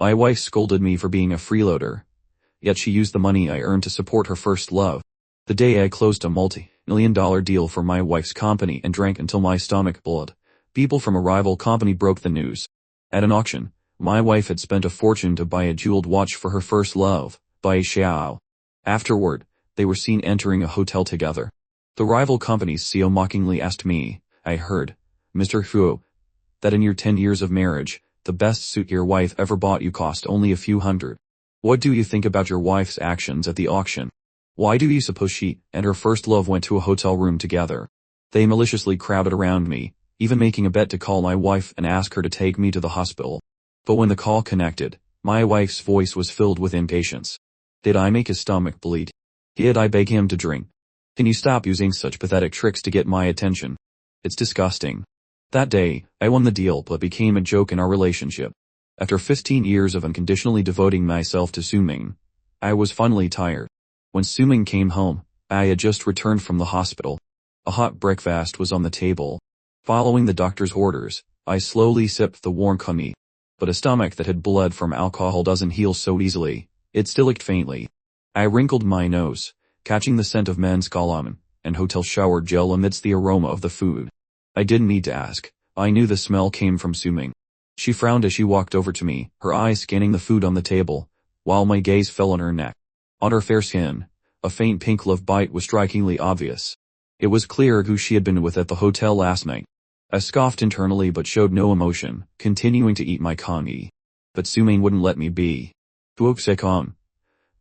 My wife scolded me for being a freeloader, yet she used the money I earned to support her first love. The day I closed a multi-million-dollar deal for my wife's company and drank until my stomach bled, people from a rival company broke the news. At an auction, my wife had spent a fortune to buy a jeweled watch for her first love, Bai Xiao. Afterward, they were seen entering a hotel together. The rival company's CEO mockingly asked me, "I heard, Mr. Hu, that in your 10 years of marriage, the best suit your wife ever bought you cost only a few hundred. What do you think about your wife's actions at the auction? Why do you suppose she and her first love went to a hotel room together?" They maliciously crowded around me, even making a bet to call my wife and ask her to take me to the hospital. But when the call connected, my wife's voice was filled with impatience. Did I make his stomach bleed? Did I beg him to drink? Can you stop using such pathetic tricks to get my attention? It's disgusting. That day, I won the deal but became a joke in our relationship. After 15 years of unconditionally devoting myself to Suming, I was finally tired. When Suming came home, I had just returned from the hospital. A hot breakfast was on the table. Following the doctor's orders, I slowly sipped the warm coffee. But a stomach that had bled from alcohol doesn't heal so easily. It still ached faintly. I wrinkled my nose, catching the scent of men's cologne and hotel shower gel amidst the aroma of the food. I didn't need to ask. I knew the smell came from Suming. She frowned as she walked over to me, her eyes scanning the food on the table, while my gaze fell on her neck. On her fair skin, a faint pink love bite was strikingly obvious. It was clear who she had been with at the hotel last night. I scoffed internally but showed no emotion, continuing to eat my kangi. But Suming wouldn't let me be. Duoksekon.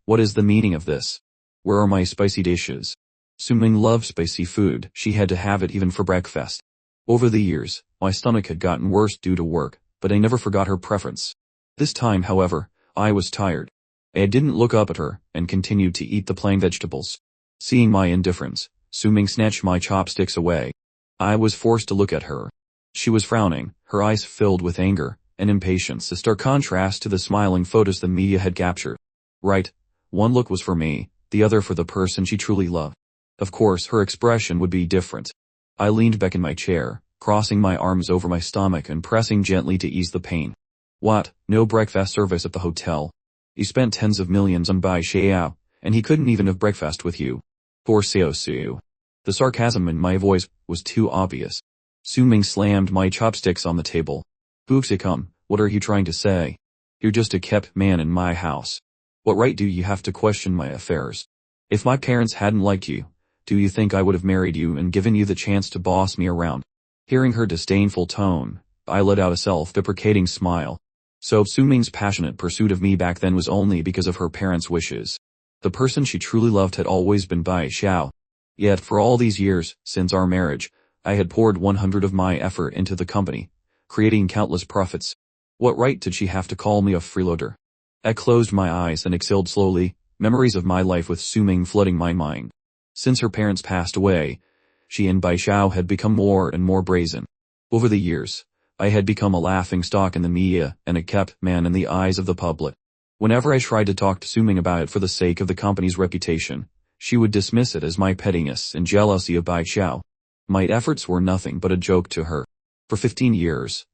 What is the meaning of this? Where are my spicy dishes? Suming loved spicy food, she had to have it even for breakfast. Over the years, my stomach had gotten worse due to work, but I never forgot her preference. This time, however, I was tired. I didn't look up at her, and continued to eat the plain vegetables. Seeing my indifference, Suming snatched my chopsticks away. I was forced to look at her. She was frowning, her eyes filled with anger and impatience, a stark contrast to the smiling photos the media had captured. Right, one look was for me, the other for the person she truly loved. Of course, her expression would be different. I leaned back in my chair, crossing my arms over my stomach and pressing gently to ease the pain. What, no breakfast service at the hotel? You spent tens of millions on Bai Xiao, and he couldn't even have breakfast with you. Poor Xiao. The sarcasm in my voice was too obvious. Suming slammed my chopsticks on the table. Buxikum, what are you trying to say? You're just a kept man in my house. What right do you have to question my affairs? If my parents hadn't liked you, do you think I would have married you and given you the chance to boss me around? Hearing her disdainful tone, I let out a self-deprecating smile. So Suming's passionate pursuit of me back then was only because of her parents' wishes. The person she truly loved had always been Bai Xiao. Yet for all these years, since our marriage, I had poured 100 of my effort into the company, creating countless profits. What right did she have to call me a freeloader? I closed my eyes and exhaled slowly, memories of my life with Suming flooding my mind. Since her parents passed away, she and Bai Xiao had become more and more brazen. Over the years, I had become a laughingstock in the media and a kept man in the eyes of the public. Whenever I tried to talk to Suming about it for the sake of the company's reputation, she would dismiss it as my pettiness and jealousy of Bai Xiao. My efforts were nothing but a joke to her. For 15 years,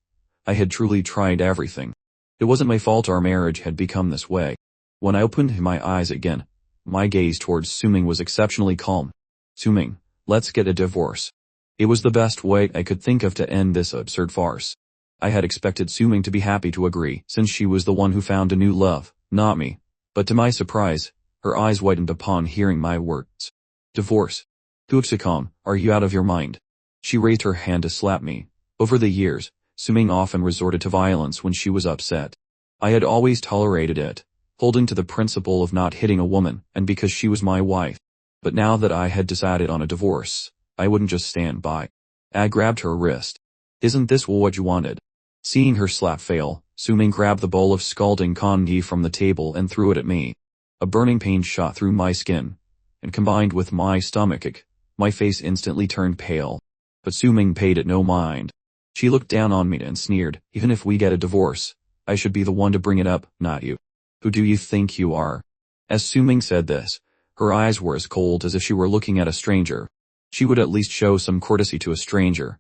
I had truly tried everything. It wasn't my fault our marriage had become this way. When I opened my eyes again, my gaze towards Suming was exceptionally calm. Suming, let's get a divorce. It was the best way I could think of to end this absurd farce. I had expected Suming to be happy to agree, since she was the one who found a new love, not me. But to my surprise, her eyes widened upon hearing my words. Divorce. Duopsikam, are you out of your mind? She raised her hand to slap me. Over the years, Suming often resorted to violence when she was upset. I had always tolerated it, holding to the principle of not hitting a woman, and because she was my wife. But now that I had decided on a divorce, I wouldn't just stand by. I grabbed her wrist. Isn't this what you wanted? Seeing her slap fail, Suming grabbed the bowl of scalding kangi from the table and threw it at me. A burning pain shot through my skin, and combined with my stomachache, my face instantly turned pale. But Suming paid it no mind. She looked down on me and sneered, even if we get a divorce, I should be the one to bring it up, not you. Who do you think you are? As Suming said this, her eyes were as cold as if she were looking at a stranger. She would at least show some courtesy to a stranger.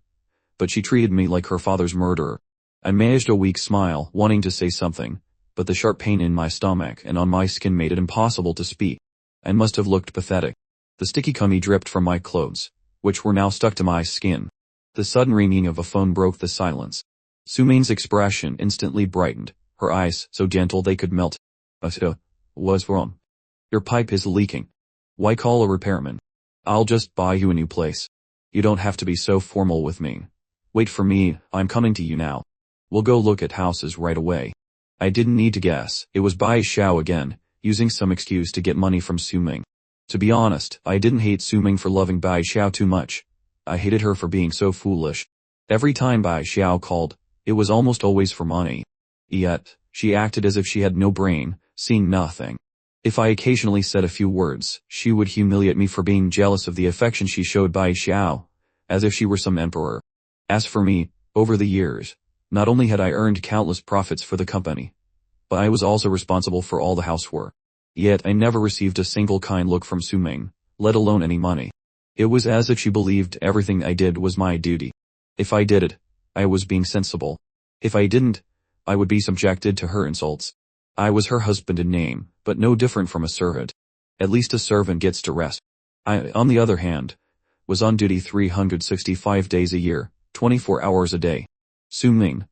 But she treated me like her father's murderer. I managed a weak smile, wanting to say something, but the sharp pain in my stomach and on my skin made it impossible to speak. I must have looked pathetic. The sticky cum dripped from my clothes, which were now stuck to my skin. The sudden ringing of a phone broke the silence. Suming's expression instantly brightened, her eyes so gentle they could melt. What's wrong? Your pipe is leaking. Why call a repairman? I'll just buy you a new place. You don't have to be so formal with me. Wait for me, I'm coming to you now. We'll go look at houses right away. I didn't need to guess, it was Bai Xiao again, using some excuse to get money from Suming. To be honest, I didn't hate Suming for loving Bai Xiao too much. I hated her for being so foolish. Every time Bai Xiao called, it was almost always for money. Yet, she acted as if she had no brain, seeing nothing. If I occasionally said a few words, she would humiliate me for being jealous of the affection she showed Bai Xiao, as if she were some emperor. As for me, over the years, not only had I earned countless profits for the company, but I was also responsible for all the housework. Yet I never received a single kind look from Suming, let alone any money. It was as if she believed everything I did was my duty. If I did it, I was being sensible. If I didn't, I would be subjected to her insults. I was her husband in name, but no different from a servant. At least a servant gets to rest. I, on the other hand, was on duty 365 days a year, 24 hours a day. Suming,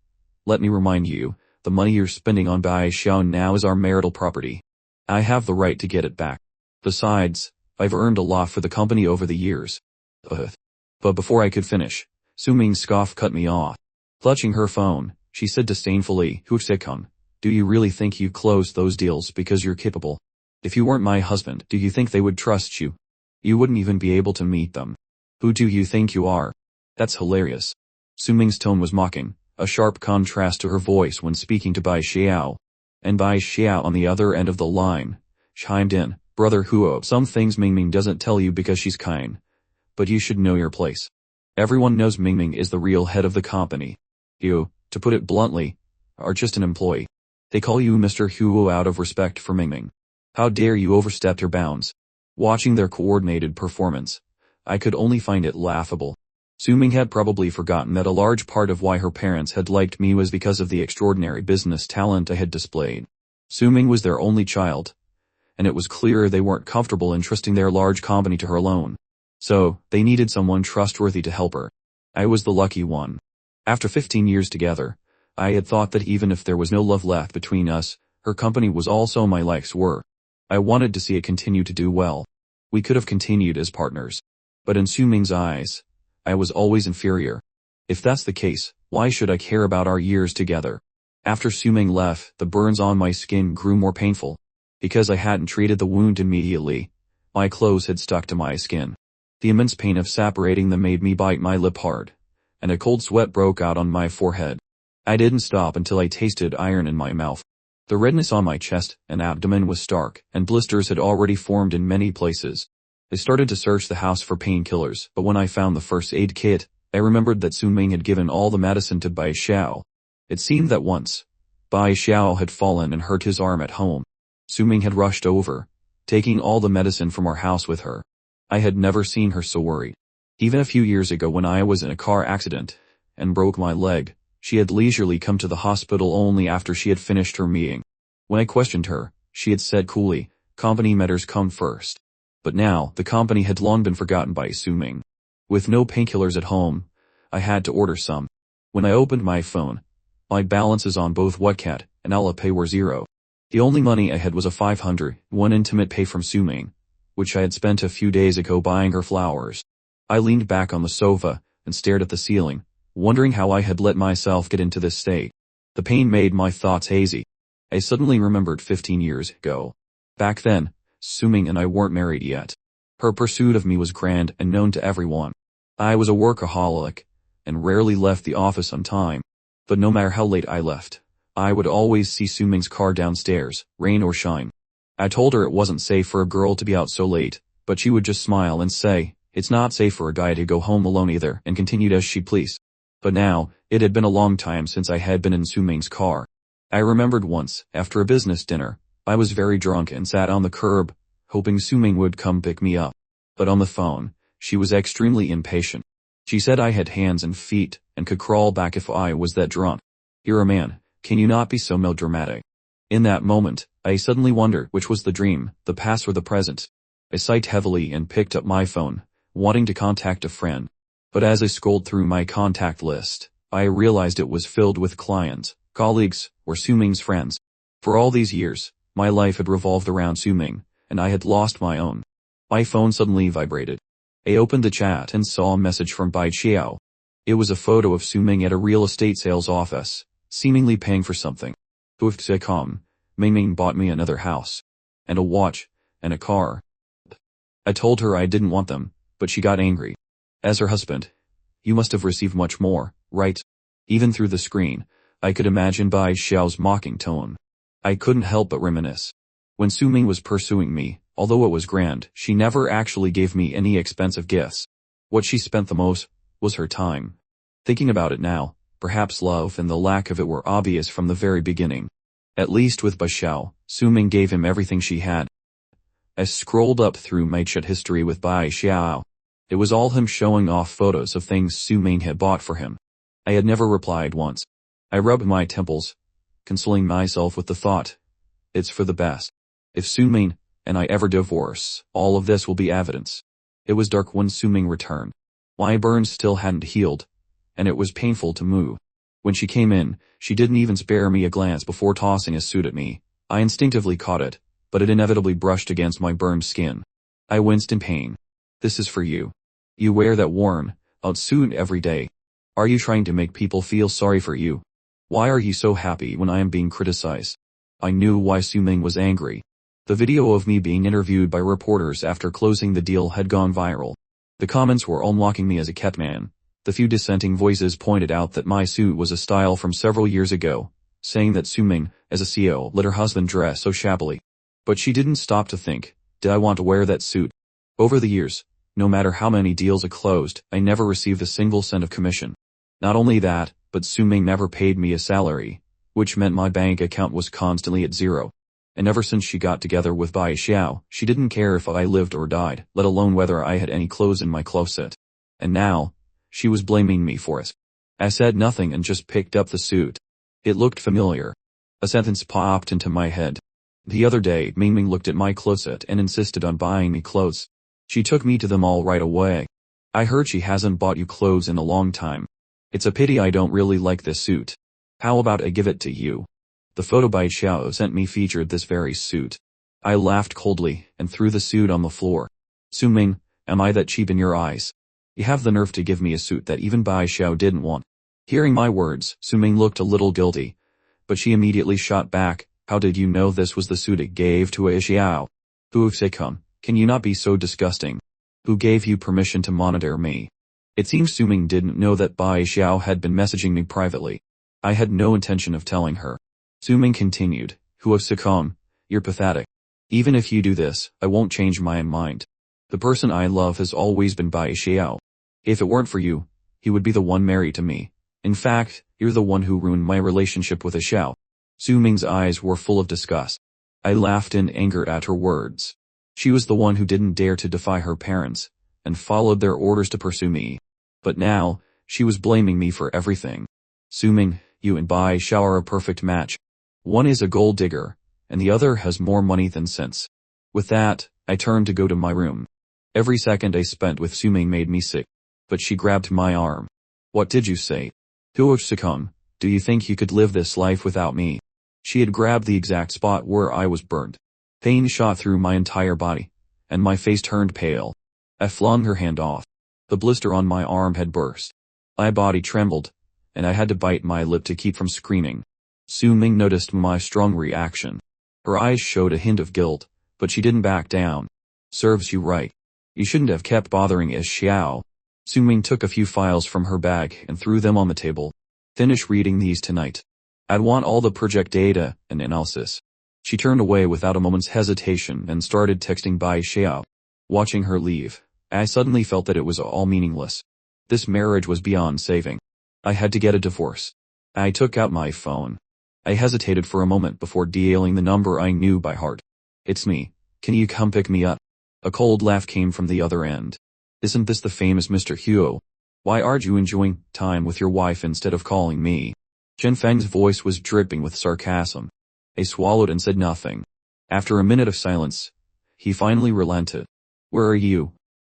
let me remind you, the money you're spending on Bai Xiao now is our marital property. I have the right to get it back. Besides, I've earned a lot for the company over the years. But before I could finish, Suming's scoff cut me off. Clutching her phone, she said disdainfully, "Huxekun, do you really think you closed those deals because you're capable? If you weren't my husband, do you think they would trust you? You wouldn't even be able to meet them. Who do you think you are?" That's hilarious. Suming's tone was mocking, a sharp contrast to her voice when speaking to Bai Xiao. And Bai Xiao on the other end of the line chimed in, "Brother Huo, some things Mingming doesn't tell you because she's kind. But you should know your place. Everyone knows Mingming is the real head of the company. You, to put it bluntly, are just an employee. They call you Mr. Huo out of respect for Mingming. How dare you overstep your bounds?" Watching their coordinated performance, I could only find it laughable. Suming had probably forgotten that a large part of why her parents had liked me was because of the extraordinary business talent I had displayed. Suming was their only child, and it was clear they weren't comfortable entrusting their large company to her alone. So, they needed someone trustworthy to help her. I was the lucky one. After 15 years together, I had thought that even if there was no love left between us, her company was also my life's work. I wanted to see it continue to do well. We could have continued as partners. But in Suming's eyes, I was always inferior. If that's the case, why should I care about our years together? After Suming left, the burns on my skin grew more painful. Because I hadn't treated the wound immediately, my clothes had stuck to my skin. The immense pain of separating them made me bite my lip hard, and a cold sweat broke out on my forehead. I didn't stop until I tasted iron in my mouth. The redness on my chest and abdomen was stark, and blisters had already formed in many places. I started to search the house for painkillers, but when I found the first aid kit, I remembered that Suming had given all the medicine to Bai Xiao. It seemed that once, Bai Xiao had fallen and hurt his arm at home. Suming had rushed over, taking all the medicine from our house with her. I had never seen her so worried. Even a few years ago when I was in a car accident and broke my leg, she had leisurely come to the hospital only after she had finished her meeting. When I questioned her, she had said coolly, "Company matters come first." But now, the company had long been forgotten by Suming. With no painkillers at home, I had to order some. When I opened my phone, my balances on both Whatcat and Alipay were zero. The only money I had was a 501 intimate pay from Suming, which I had spent a few days ago buying her flowers. I leaned back on the sofa and stared at the ceiling, wondering how I had let myself get into this state. The pain made my thoughts hazy. I suddenly remembered 15 years ago. Back then, Suming and I weren't married yet. Her pursuit of me was grand and known to everyone. I was a workaholic, and rarely left the office on time. But no matter how late I left, I would always see Suming's car downstairs, rain or shine. I told her it wasn't safe for a girl to be out so late, but she would just smile and say, "It's not safe for a guy to go home alone either," and continued as she pleased. But now, it had been a long time since I had been in Suming's car. I remembered once, after a business dinner, I was very drunk and sat on the curb, hoping Suming would come pick me up. But on the phone, she was extremely impatient. She said I had hands and feet, and could crawl back if I was that drunk. "You're a man, can you not be so melodramatic? In that moment, I suddenly wondered which was the dream, the past or the present. I sighed heavily and picked up my phone, wanting to contact a friend. But as I scrolled through my contact list, I realized it was filled with clients, colleagues, or Suming's friends. For all these years, my life had revolved around Suming, and I had lost my own. My phone suddenly vibrated. I opened the chat and saw a message from Bai Xiao. It was a photo of Suming at a real estate sales office, seemingly paying for something. Ming bought me another house, and a watch, and a car. I told her I didn't want them, but she got angry. As her husband, you must have received much more, right? Even through the screen, I could imagine Bai Xiao's mocking tone. I couldn't help but reminisce. When Suming was pursuing me, although it was grand, she never actually gave me any expensive gifts. What she spent the most was her time. Thinking about it now, perhaps love and the lack of it were obvious from the very beginning. At least with Bai Xiao, Suming gave him everything she had. I scrolled up through my chat history with Bai Xiao. It was all him showing off photos of things Suming had bought for him. I had never replied once. I rubbed my temples, consoling myself with the thought, it's for the best. If Suming and I ever divorce, all of this will be evidence. It was dark when Suming returned. My burns still hadn't healed, and it was painful to move. When she came in, she didn't even spare me a glance before tossing a suit at me. I instinctively caught it, but it inevitably brushed against my burned skin. I winced in pain. This is for you. You wear that worn out suit every day. Are you trying to make people feel sorry for you? Why are you so happy when I am being criticized? I knew why Suming was angry. The video of me being interviewed by reporters after closing the deal had gone viral. The comments were all mocking me as a kept man. The few dissenting voices pointed out that my suit was a style from several years ago, saying that Suming, as a CEO, let her husband dress so shabbily. But she didn't stop to think, did I want to wear that suit? Over the years, no matter how many deals I closed, I never received a single cent of commission. Not only that, but Suming never paid me a salary, which meant my bank account was constantly at zero. And ever since she got together with Bai Xiao, she didn't care if I lived or died, let alone whether I had any clothes in my closet. And now, she was blaming me for it. I said nothing and just picked up the suit. It looked familiar. A sentence popped into my head. The other day, Ming looked at my closet and insisted on buying me clothes. She took me to the mall right away. I heard she hasn't bought you clothes in a long time. It's a pity I don't really like this suit. How about I give it to you? The photo Bai Xiao sent me featured this very suit. I laughed coldly and threw the suit on the floor. Suming, am I that cheap in your eyes? You have the nerve to give me a suit that even Bai Xiao didn't want. Hearing my words, Suming looked a little guilty, but she immediately shot back, how did you know this was the suit it gave to a Xiao? Can you not be so disgusting? Who gave you permission to monitor me? It seems Suming didn't know that Bai Xiao had been messaging me privately. I had no intention of telling her. Suming continued, you're pathetic. Even if you do this, I won't change my mind. The person I love has always been Bai Xiao. If it weren't for you, he would be the one married to me. In fact, you're the one who ruined my relationship with a Xiao. Suming's eyes were full of disgust. I laughed in anger at her words. She was the one who didn't dare to defy her parents, and followed their orders to pursue me. But now, she was blaming me for everything. Suming, you and Bai Xiao are a perfect match. One is a gold digger, and the other has more money than sense. With that, I turned to go to my room. Every second I spent with Suming made me sick. But she grabbed my arm. What did you say? Do you think you could live this life without me? She had grabbed the exact spot where I was burned. Pain shot through my entire body, and my face turned pale. I flung her hand off. The blister on my arm had burst. My body trembled, and I had to bite my lip to keep from screaming. Suming noticed my strong reaction. Her eyes showed a hint of guilt, but she didn't back down. Serves you right. You shouldn't have kept bothering Is Xiao. Suming took a few files from her bag and threw them on the table. Finish reading these tonight. I'd want all the project data and analysis. She turned away without a moment's hesitation and started texting Bai Xiao. Watching her leave, I suddenly felt that it was all meaningless. This marriage was beyond saving. I had to get a divorce. I took out my phone. I hesitated for a moment before dialing the number I knew by heart. It's me. Can you come pick me up? A cold laugh came from the other end. Isn't this the famous Mr. Huo? Why aren't you enjoying time with your wife instead of calling me? Chen Feng's voice was dripping with sarcasm. I swallowed and said nothing. After a minute of silence, he finally relented. Where are you?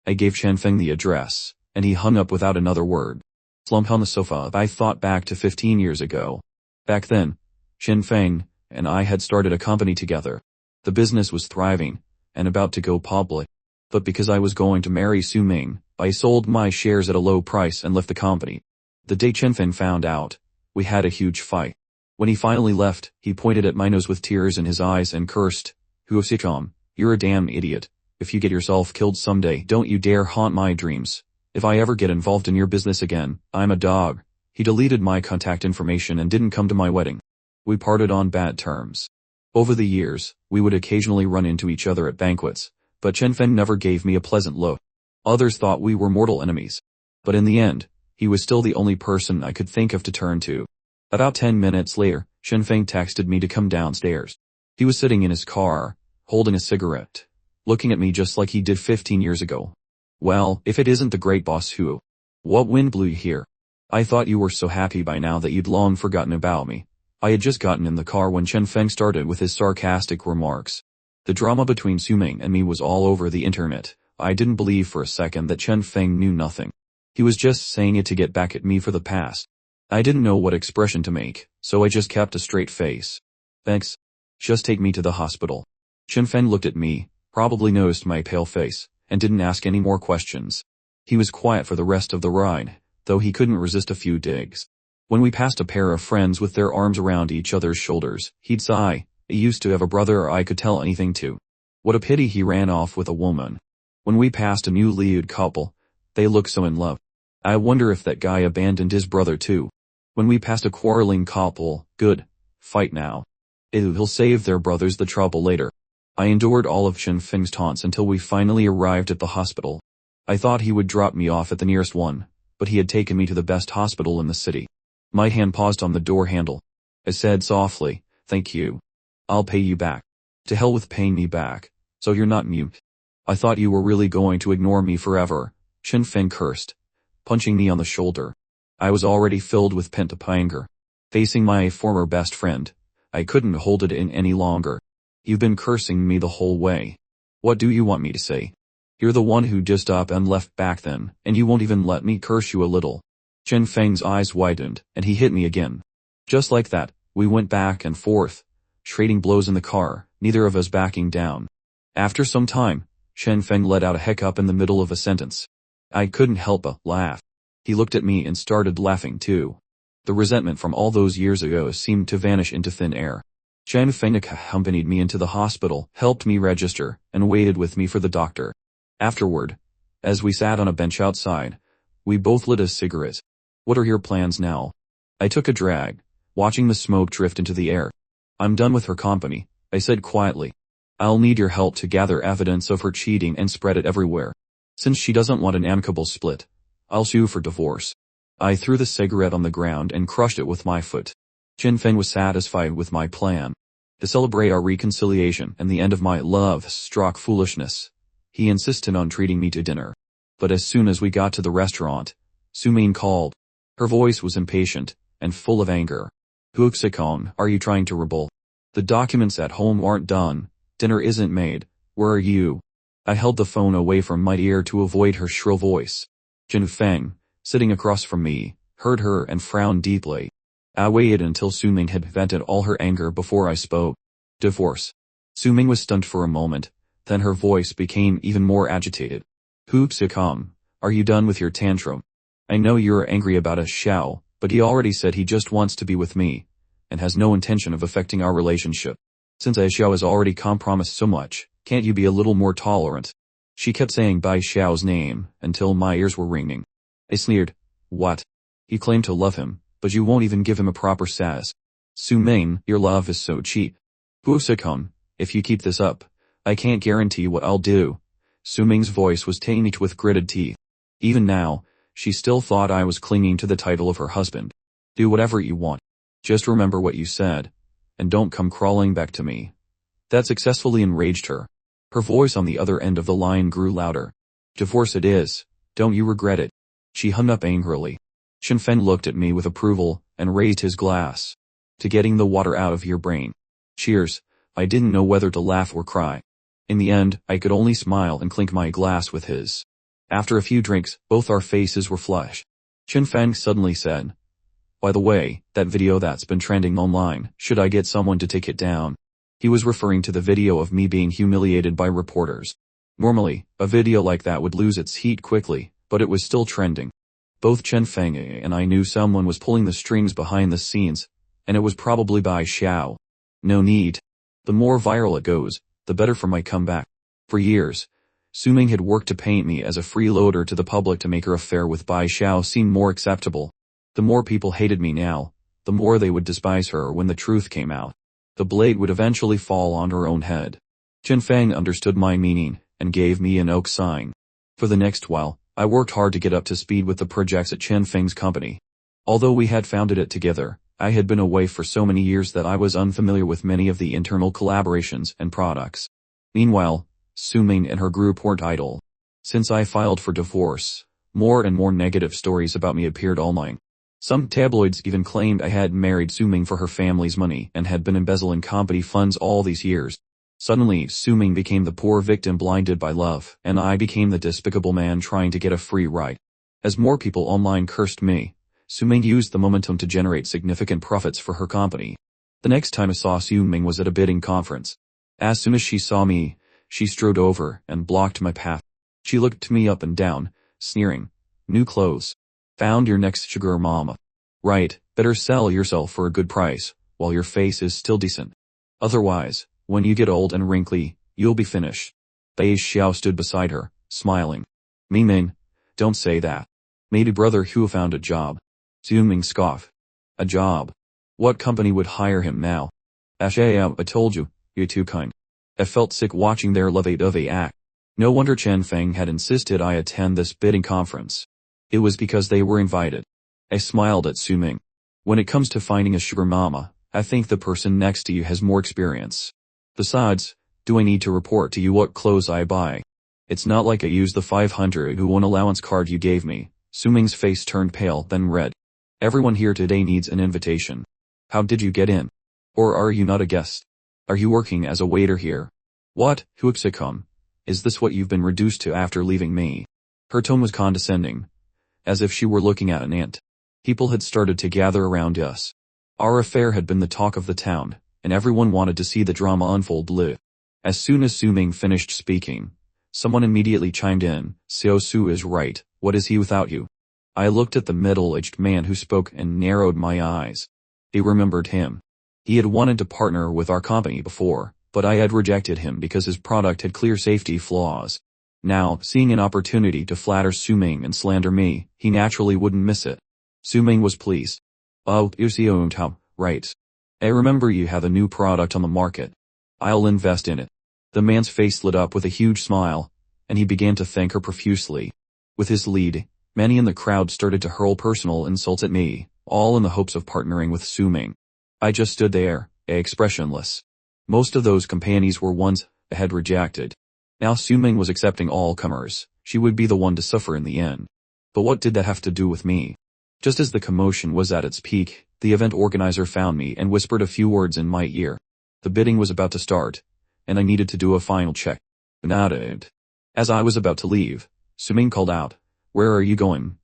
I gave Chen Feng the address, and he hung up without another word. Slumped on the sofa, I thought back to 15 years ago. Back then, Chen Feng and I had started a company together. The business was thriving, and about to go public. But because I was going to marry Su Ming, I sold my shares at a low price and left the company. The day Chen Feng found out, we had a huge fight. When he finally left, he pointed at my nose with tears in his eyes and cursed, "Huo, you're a damn idiot. If you get yourself killed someday, don't you dare haunt my dreams. If I ever get involved in your business again, I'm a dog." He deleted my contact information and didn't come to my wedding. We parted on bad terms. Over the years, we would occasionally run into each other at banquets, but Chen Feng never gave me a pleasant look. Others thought we were mortal enemies. But in the end, he was still the only person I could think of to turn to. About 10 minutes later, Chen Feng texted me to come downstairs. He was sitting in his car, holding a cigarette, looking at me just like he did 15 years ago. Well, if it isn't the great boss Huo. What wind blew you here? I thought you were so happy by now that you'd long forgotten about me. I had just gotten in the car when Chen Feng started with his sarcastic remarks. The drama between Su Ming and me was all over the internet. I didn't believe for a second that Chen Feng knew nothing. He was just saying it to get back at me for the past. I didn't know what expression to make, so I just kept a straight face. Thanks. Just take me to the hospital. Chen Feng looked at me, probably noticed my pale face, and didn't ask any more questions. He was quiet for the rest of the ride, though he couldn't resist a few digs. When we passed a pair of friends with their arms around each other's shoulders, he'd sigh. I used to have a brother I could tell anything to. What a pity he ran off with a woman. When we passed a newly-wed couple, they looked so in love. I wonder if that guy abandoned his brother too. When we passed a quarreling couple, good. Fight now. He'll save their brothers the trouble later. I endured all of Chen Feng's taunts until we finally arrived at the hospital. I thought he would drop me off at the nearest one, but he had taken me to the best hospital in the city. My hand paused on the door handle. I said softly, "Thank you. I'll pay you back." To hell with paying me back. So you're not mute. I thought you were really going to ignore me forever. Chen Feng cursed, punching me on the shoulder. I was already filled with pent-up anger. Facing my former best friend, I couldn't hold it in any longer. You've been cursing me the whole way. What do you want me to say? You're the one who just up and left back then, and you won't even let me curse you a little. Chen Feng's eyes widened, and he hit me again. Just like that, we went back and forth, trading blows in the car, neither of us backing down. After some time, Chen Feng let out a hiccup in the middle of a sentence. I couldn't help but laugh. He looked at me and started laughing too. The resentment from all those years ago seemed to vanish into thin air. Chen Feng accompanied me into the hospital, helped me register, and waited with me for the doctor. Afterward, as we sat on a bench outside, we both lit a cigarette. What are your plans now? I took a drag, watching the smoke drift into the air. I'm done with her company, I said quietly. I'll need your help to gather evidence of her cheating and spread it everywhere. Since she doesn't want an amicable split, I'll sue for divorce. I threw the cigarette on the ground and crushed it with my foot. Chen Feng was satisfied with my plan. To celebrate our reconciliation and the end of my love-struck foolishness, he insisted on treating me to dinner. But as soon as we got to the restaurant, Su Ming called. Her voice was impatient and full of anger. Huxicon, are you trying to rebel? The documents at home aren't done. Dinner isn't made. Where are you? I held the phone away from my ear to avoid her shrill voice. Chen Feng, sitting across from me, heard her and frowned deeply. I waited until Su Ming had vented all her anger before I spoke. Divorce. Su Ming was stunned for a moment, then her voice became even more agitated. Huxicon, are you done with your tantrum? I know you're angry about a Xiao, but he already said he just wants to be with me, and has no intention of affecting our relationship. Since Bai Xiao has already compromised so much, can't you be a little more tolerant? She kept saying Bai Xiao's name, until my ears were ringing. I sneered. What? He claimed to love him, but you won't even give him a proper sass. Su Ming, your love is so cheap. Huxicon, if you keep this up, I can't guarantee what I'll do. Su Ming's voice was tinged with gritted teeth. Even now, she still thought I was clinging to the title of her husband. Do whatever you want. Just remember what you said, and don't come crawling back to me. That successfully enraged her. Her voice on the other end of the line grew louder. Divorce it is. Don't you regret it? She hung up angrily. Chen Feng looked at me with approval and raised his glass. To getting the water out of your brain. Cheers. I didn't know whether to laugh or cry. In the end, I could only smile and clink my glass with his. After a few drinks, both our faces were flushed. Chen Feng suddenly said, "By the way, that video that's been trending online, should I get someone to take it down?" He was referring to the video of me being humiliated by reporters. Normally, a video like that would lose its heat quickly, but it was still trending. Both Chen Feng and I knew someone was pulling the strings behind the scenes, and it was probably Bai Xiao. No need. The more viral it goes, the better for my comeback. For years, Suming had worked to paint me as a freeloader to the public to make her affair with Bai Xiao seem more acceptable. The more people hated me now, the more they would despise her when the truth came out. The blade would eventually fall on her own head. Chen Feng understood my meaning and gave me an oak sign. For the next while, I worked hard to get up to speed with the projects at Chen Feng's company. Although we had founded it together, I had been away for so many years that I was unfamiliar with many of the internal collaborations and products. Meanwhile, Suming and her group weren't idle. Since I filed for divorce, more and more negative stories about me appeared online. Some tabloids even claimed I had married Suming for her family's money and had been embezzling company funds all these years. Suddenly, Suming became the poor victim blinded by love, and I became the despicable man trying to get a free ride. As more people online cursed me, Suming used the momentum to generate significant profits for her company. The next time I saw Suming was at a bidding conference. As soon as she saw me, she strode over and blocked my path. She looked me up and down, sneering. "New clothes. Found your next sugar mama. Right, better sell yourself for a good price, while your face is still decent. Otherwise, when you get old and wrinkly, you'll be finished." Bai Xiao stood beside her, smiling. "Ming, don't say that. Maybe brother Hu found a job." Suming scoffed. "A job? What company would hire him now?" "I told you, you're too kind." I felt sick watching their lovey-dovey act. No wonder Chen Feng had insisted I attend this bidding conference. It was because they were invited. I smiled at Suming. "When it comes to finding a sugar mama, I think the person next to you has more experience. Besides, do I need to report to you what clothes I buy? It's not like I use the 501 allowance card you gave me." Suming's face turned pale, then red. "Everyone here today needs an invitation. How did you get in? Or are you not a guest? Are you working as a waiter here? What, Huixicon? Is this what you've been reduced to after leaving me?" Her tone was condescending, as if she were looking at an ant. People had started to gather around us. Our affair had been the talk of the town, and everyone wanted to see the drama unfold live. As soon as Suming finished speaking, someone immediately chimed in, "Xiao Su is right, what is he without you?" I looked at the middle-aged man who spoke and narrowed my eyes. I remembered him. He had wanted to partner with our company before, but I had rejected him because his product had clear safety flaws. Now, seeing an opportunity to flatter Suming and slander me, he naturally wouldn't miss it. Suming was pleased. "Oh, right. I remember you have a new product on the market. I'll invest in it." The man's face lit up with a huge smile, and he began to thank her profusely. With his lead, many in the crowd started to hurl personal insults at me, all in the hopes of partnering with Suming. I just stood there, expressionless. Most of those companies were ones I had rejected. Now Suming was accepting all comers. She would be the one to suffer in the end. But what did that have to do with me? Just as the commotion was at its peak, the event organizer found me and whispered a few words in my ear. The bidding was about to start, and I needed to do a final check. Nodded. As I was about to leave, Suming called out, "Where are you going?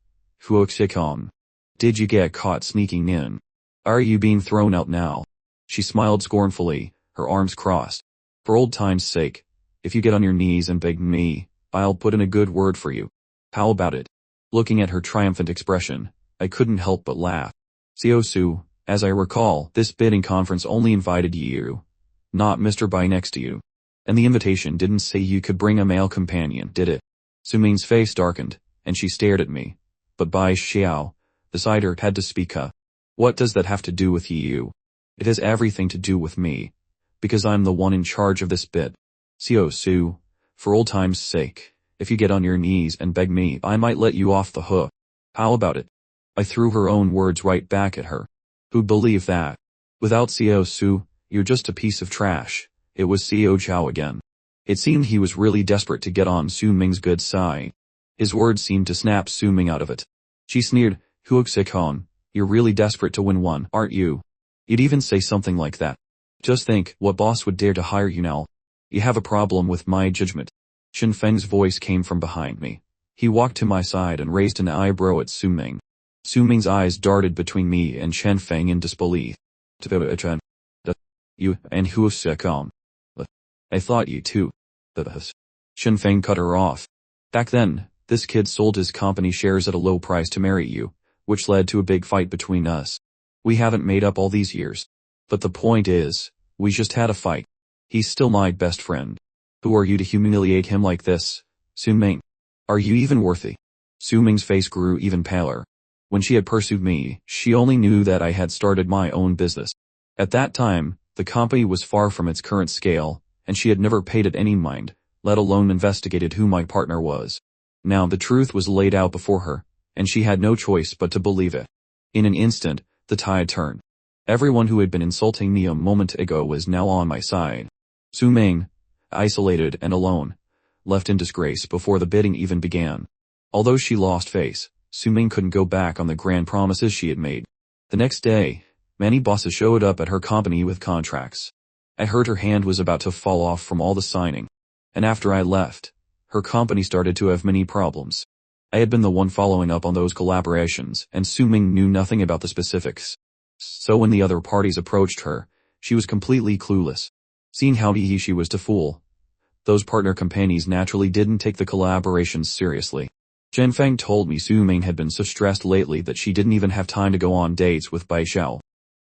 Huixicon. Did you get caught sneaking in? Are you being thrown out now?" She smiled scornfully, her arms crossed. "For old time's sake, if you get on your knees and beg me, I'll put in a good word for you. How about it?" Looking at her triumphant expression, I couldn't help but laugh. "Xiao Su, as I recall, this bidding conference only invited you, not Mr. Bai next to you. And the invitation didn't say you could bring a male companion, did it?" Suming's face darkened, and she stared at me. But Bai Xiao, beside her, had to speak up. "What does that have to do with you?" "It has everything to do with me, because I'm the one in charge of this bid. Xiao Su, for old time's sake, if you get on your knees and beg me, I might let you off the hook. How about it?" I threw her own words right back at her. "Who'd believe that? Without Xiao Su, you're just a piece of trash." It was Xiao Chao again. It seemed he was really desperate to get on Suming's good side. His words seemed to snap Suming out of it. She sneered, "Huixicon, you're really desperate to win one, aren't you? You'd even say something like that." Just think, what boss would dare to hire you now? You have a problem with my judgment. Chen Feng's voice came from behind me. He walked to my side and raised an eyebrow at Su Ming. Su Ming's eyes darted between me and Chen Feng in disbelief. You, and who come? I thought you too. Chen Feng cut her off. Back then, this kid sold his company shares at a low price to marry you, which led to a big fight between us. We haven't made up all these years. But the point is, we just had a fight. He's still my best friend. Who are you to humiliate him like this, Su Ming? Are you even worthy? Su Ming's face grew even paler. When she had pursued me, she only knew that I had started my own business. At that time, the company was far from its current scale, and she had never paid it any mind, let alone investigated who my partner was. Now the truth was laid out before her, and she had no choice but to believe it. In an instant, the tide turned. Everyone who had been insulting me a moment ago was now on my side. Su Ming, isolated and alone, left in disgrace before the bidding even began. Although she lost face, Su Ming couldn't go back on the grand promises she had made. The next day, many bosses showed up at her company with contracts. I heard her hand was about to fall off from all the signing. And after I left, her company started to have many problems. I had been the one following up on those collaborations, and Su Ming knew nothing about the specifics. So when the other parties approached her, she was completely clueless. Seeing how easy she was to fool, those partner companies naturally didn't take the collaborations seriously. Chen Feng told me Su Ming had been so stressed lately that she didn't even have time to go on dates with Bai Xiao.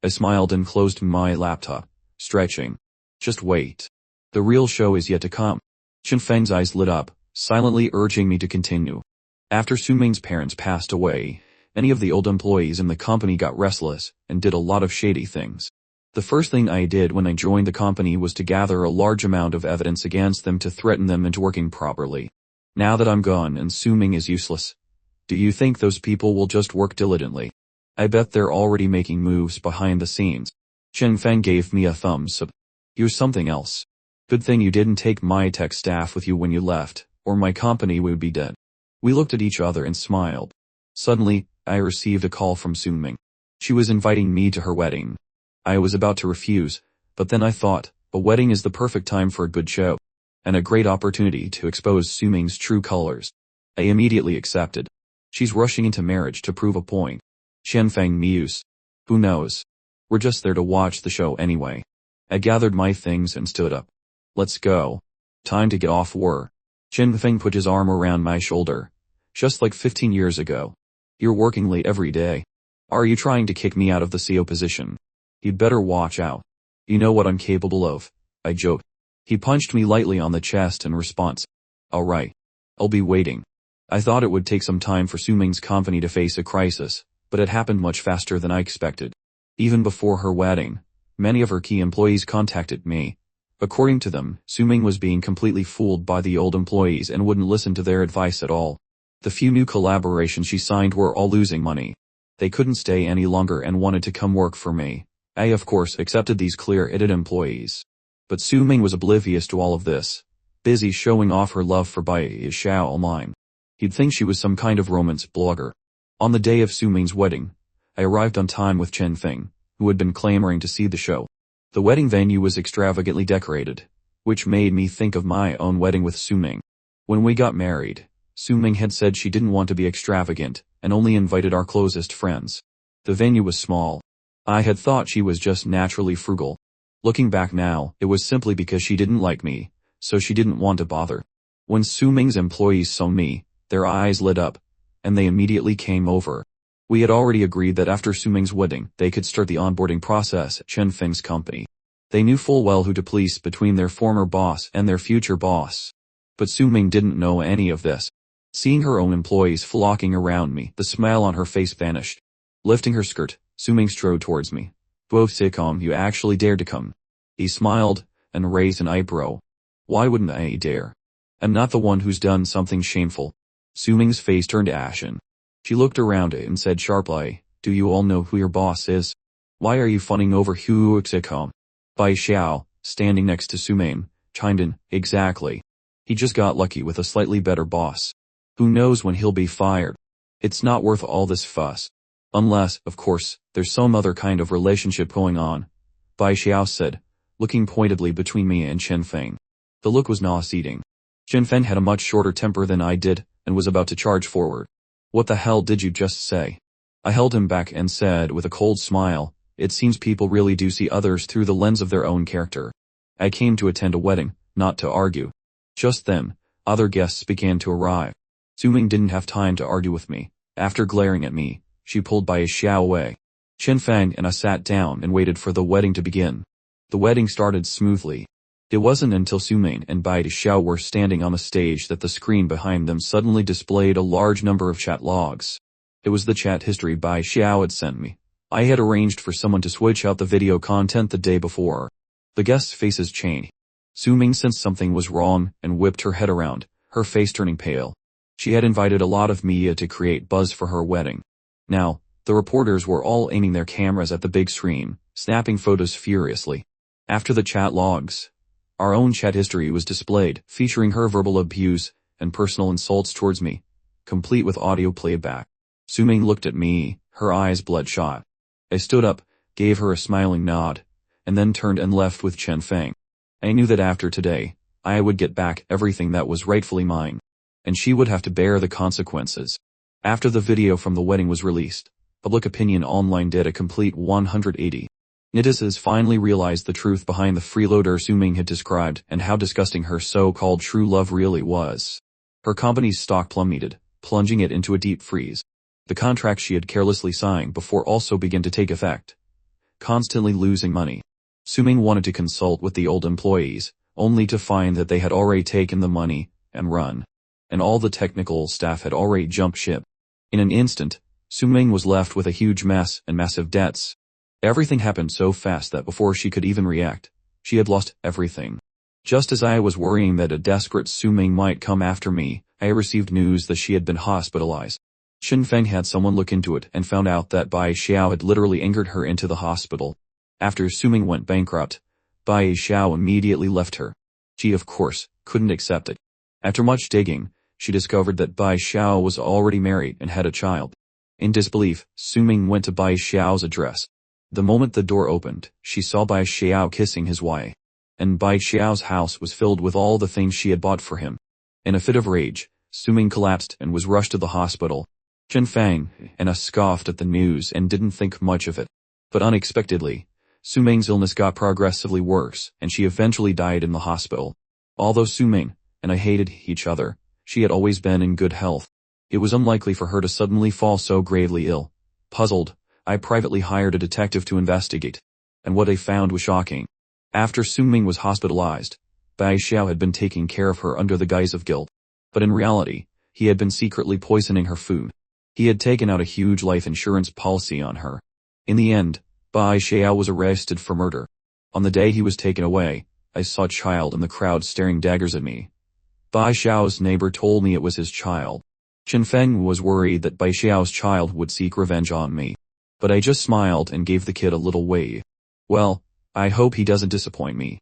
I smiled and closed my laptop, stretching. Just wait. The real show is yet to come. Chen Feng's eyes lit up, silently urging me to continue. After Su Ming's parents passed away, many of the old employees in the company got restless and did a lot of shady things. The first thing I did when I joined the company was to gather a large amount of evidence against them to threaten them into working properly. Now that I'm gone and Su Ming is useless, do you think those people will just work diligently? I bet they're already making moves behind the scenes. Chen Feng gave me a thumbs up. You're something else. Good thing you didn't take my tech staff with you when you left, or my company would be dead. We looked at each other and smiled. Suddenly, I received a call from Su Ming. She was inviting me to her wedding. I was about to refuse, but then I thought, a wedding is the perfect time for a good show, and a great opportunity to expose Su Ming's true colors. I immediately accepted. She's rushing into marriage to prove a point. Chen Feng mused. Who knows? We're just there to watch the show anyway. I gathered my things and stood up. Let's go. Time to get off work. Chen Feng put his arm around my shoulder. Just like 15 years ago. You're working late every day. Are you trying to kick me out of the CEO position? You'd better watch out. You know what I'm capable of, I joked. He punched me lightly on the chest in response. Alright. I'll be waiting. I thought it would take some time for Su Ming's company to face a crisis, but it happened much faster than I expected. Even before her wedding, many of her key employees contacted me. According to them, Su Ming was being completely fooled by the old employees and wouldn't listen to their advice at all. The few new collaborations she signed were all losing money. They couldn't stay any longer and wanted to come work for me. I of course accepted these clear-headed employees. But Su Ming was oblivious to all of this, busy showing off her love for Bai Xiao online. He'd think she was some kind of romance blogger. On the day of Su Ming's wedding, I arrived on time with Chen Feng, who had been clamoring to see the show. The wedding venue was extravagantly decorated, which made me think of my own wedding with Su Ming. When we got married, Su Ming had said she didn't want to be extravagant and only invited our closest friends. The venue was small. I had thought she was just naturally frugal. Looking back now, it was simply because she didn't like me, so she didn't want to bother. When Su Ming's employees saw me, their eyes lit up, and they immediately came over. We had already agreed that after Su Ming's wedding, they could start the onboarding process at Chen Feng's company. They knew full well who to place between their former boss and their future boss. But Su Ming didn't know any of this. Seeing her own employees flocking around me, the smile on her face vanished. Lifting her skirt, Su Ming strode towards me. Whoa, sitcom, you actually dared to come. He smiled, and raised an eyebrow. Why wouldn't I dare? I'm not the one who's done something shameful. Su Ming's face turned ashen. She looked around and said sharply, do you all know who your boss is? Why are you funning over who sitcom? Bai Xiao, standing next to Su Ming, chimed in, exactly. He just got lucky with a slightly better boss. Who knows when he'll be fired? It's not worth all this fuss. Unless, of course, there's some other kind of relationship going on. Bai Xiao said, looking pointedly between me and Chen Feng. The look was nauseating. Chen Feng had a much shorter temper than I did, and was about to charge forward. "What the hell did you just say?" I held him back and said with a cold smile, "It seems people really do see others through the lens of their own character. I came to attend a wedding, not to argue." Just then, other guests began to arrive. Suming didn't have time to argue with me. After glaring at me, she pulled Bai Xiao away. Chen Feng and I sat down and waited for the wedding to begin. The wedding started smoothly. It wasn't until Suming and Bai Xiao were standing on the stage that the screen behind them suddenly displayed a large number of chat logs. It was the chat history Bai Xiao had sent me. I had arranged for someone to switch out the video content the day before. The guests' faces changed. Suming sensed something was wrong and whipped her head around, her face turning pale. She had invited a lot of media to create buzz for her wedding. Now, the reporters were all aiming their cameras at the big screen, snapping photos furiously. After the chat logs, our own chat history was displayed, featuring her verbal abuse and personal insults towards me, complete with audio playback. Suming looked at me, her eyes bloodshot. I stood up, gave her a smiling nod, and then turned and left with Chen Feng. I knew that after today, I would get back everything that was rightfully mine, and she would have to bear the consequences. After the video from the wedding was released, public opinion online did a complete 180. Netizens finally realized the truth behind the freeloader Suming had described and how disgusting her so-called true love really was. Her company's stock plummeted, plunging it into a deep freeze. The contracts she had carelessly signed before also began to take effect, constantly losing money. Suming wanted to consult with the old employees, only to find that they had already taken the money and run, and all the technical staff had already jumped ship. In an instant, Suming was left with a huge mess and massive debts. Everything happened so fast that before she could even react, she had lost everything. Just as I was worrying that a desperate Suming might come after me, I received news that she had been hospitalized. Chen Feng had someone look into it and found out that Bai Xiao had literally angered her into the hospital. After Suming went bankrupt, Bai Xiao immediately left her. She, of course, couldn't accept it. After much digging, she discovered that Bai Xiao was already married and had a child. In disbelief, Suming went to Bai Xiao's address. The moment the door opened, she saw Bai Xiao kissing his wife, and Bai Xiao's house was filled with all the things she had bought for him. In a fit of rage, Suming collapsed and was rushed to the hospital. Chen Feng and I scoffed at the news and didn't think much of it. But unexpectedly, Suming's illness got progressively worse, and she eventually died in the hospital. Although Suming and I hated each other, she had always been in good health. It was unlikely for her to suddenly fall so gravely ill. Puzzled, I privately hired a detective to investigate, and what I found was shocking. After Suming was hospitalized, Bai Xiao had been taking care of her under the guise of guilt. But in reality, he had been secretly poisoning her food. He had taken out a huge life insurance policy on her. In the end, Bai Xiao was arrested for murder. On the day he was taken away, I saw a child in the crowd staring daggers at me. Bai Xiao's neighbor told me it was his child. Chen Feng was worried that Bai Xiao's child would seek revenge on me. But I just smiled and gave the kid a little wave. Well, I hope he doesn't disappoint me.